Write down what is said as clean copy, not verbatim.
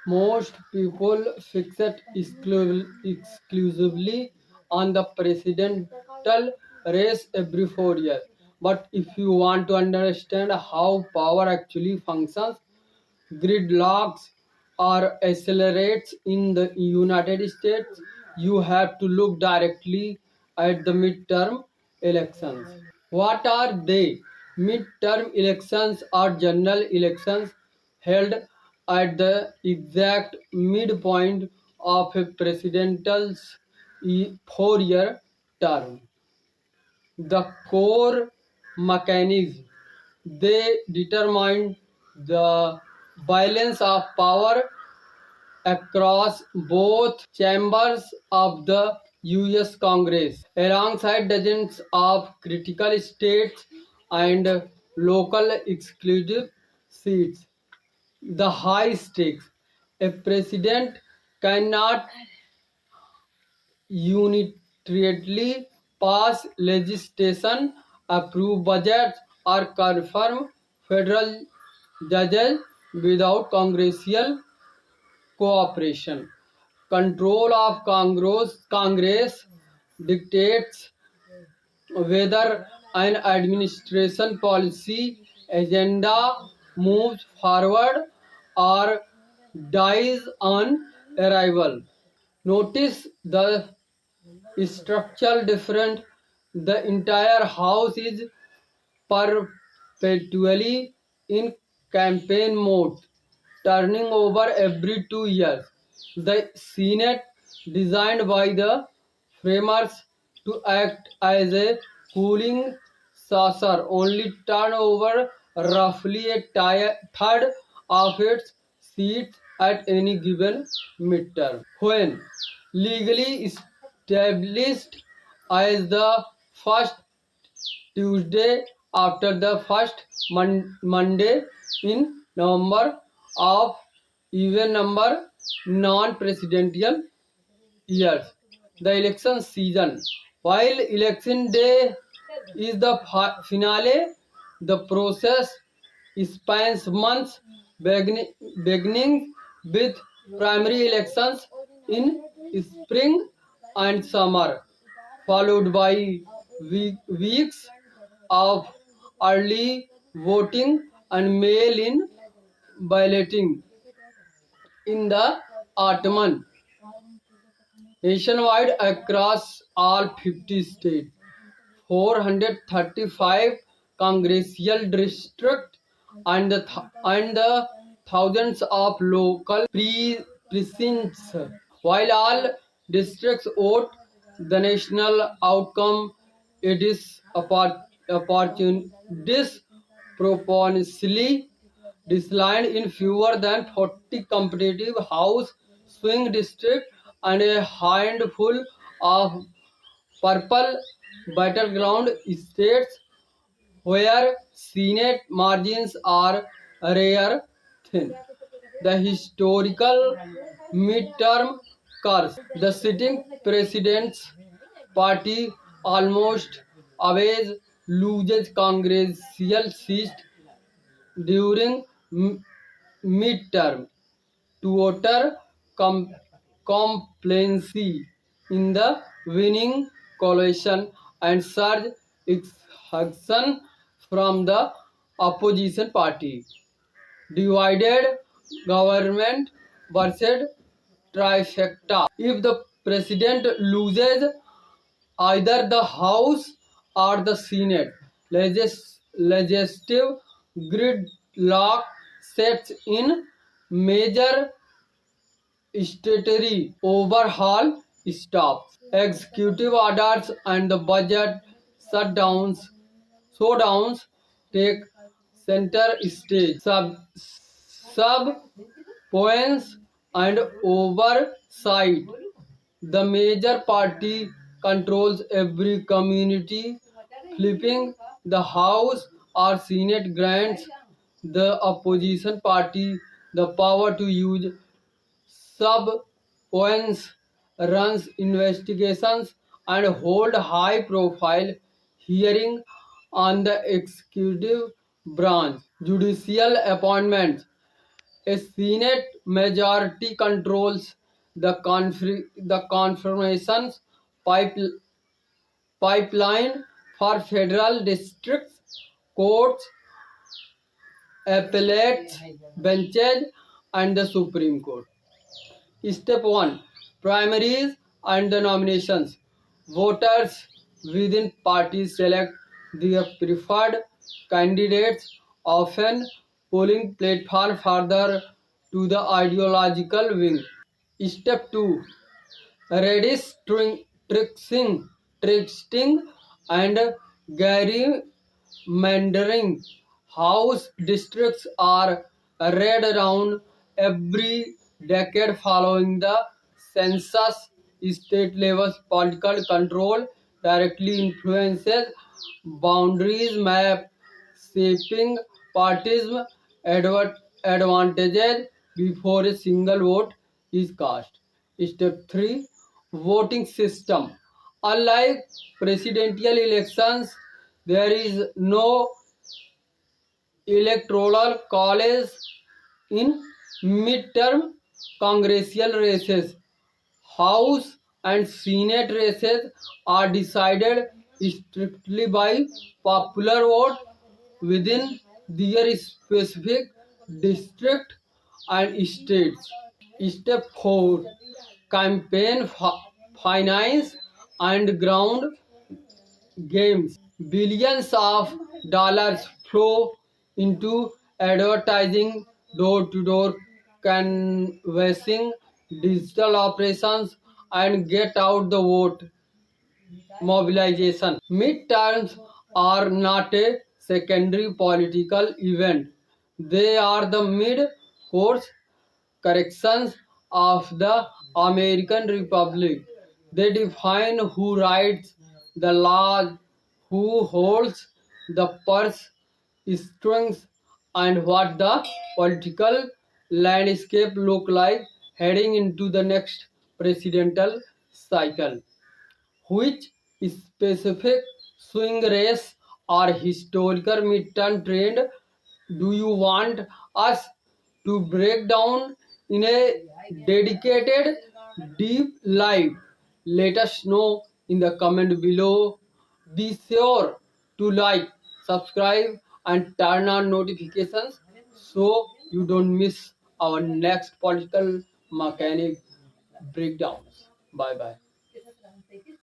Most people fix it exclusively on the presidential race every 4 years. But if you want to understand how power actually functions, gridlocks or accelerates in the United States, you have to look directly at the midterm elections. What are they? Midterm elections are general elections held at the exact midpoint of a presidential's 4 year term. The core mechanism they determine the balance of power across both chambers of the US Congress, alongside dozens of critical states and local exclusive seats. The high stakes. A president cannot unilaterally pass legislation, approve budgets, or confirm federal judges without congressional cooperation. Control of Congress dictates whether an administration policy agenda moves forward or dies on arrival. Notice the structural difference. The entire house is perpetually in campaign mode, turning over every 2 years. The Senate, designed by the framers to act as a cooling saucer, only turn over roughly a third of its seats at any given midterm. When legally established as the first Tuesday after the first Monday in November of even number non-presidential years. The election season. While election day is the finale, the process spans months, beginning with primary elections in spring and summer, followed by weeks of early voting and mail-in balloting in the autumn. Nationwide across all 50 states, 435 congressional districts and the thousands of local precincts. While all districts vote, the national outcome it is disproportionately declined in fewer than 40 competitive House swing districts and a handful of purple battleground states where Senate margins are rare thin. The historical midterm curse. The sitting president's party almost always loses congressional seats during midterm to voter complacency in the winning coalition and surge exhaustion from the opposition party. Divided government versus trifecta. If the president loses either the House or the Senate, legislative gridlock sets in. Major statutory overhaul stops. Executive orders and the budget showdowns take center stage. Subpoenas and oversight. The major party controls every community. Flipping the House or Senate grants the opposition party the power to use subpoenas, runs investigations, and hold high-profile hearings on the executive branch. Judicial appointments. A Senate majority controls the confirmations pipe, pipeline for federal districts, courts, appellate benches, and the Supreme Court. Step 1. Primaries and the nominations. Voters within parties select their preferred candidates, often polling platform further to the ideological wing. Step 2. Redistricting tricksting and gerrymandering. House districts are read around every decade following the census. State level political control directly influences boundaries map, shaping partism advantages before a single vote is cast. Step 3. Voting system. Unlike presidential elections, there is no electoral college in midterm congressional races. House and Senate races are decided strictly by popular vote within their specific district and states. Step 4. Campaign finance and ground games. Billions of dollars flow into advertising, door to door canvassing, digital operations, and get out the vote mobilization. Midterms are not a secondary political event, they are the mid course corrections of the American Republic. They define who writes the laws, who holds the purse strings, and what the political landscape look like heading into the next presidential cycle. Which specific swing race or historical midterm trend do you want us to break down in a dedicated deep live? Let us know in the comment below. Be sure to like, subscribe, and turn on notifications so you don't miss our next political mechanic breakdowns. Bye bye.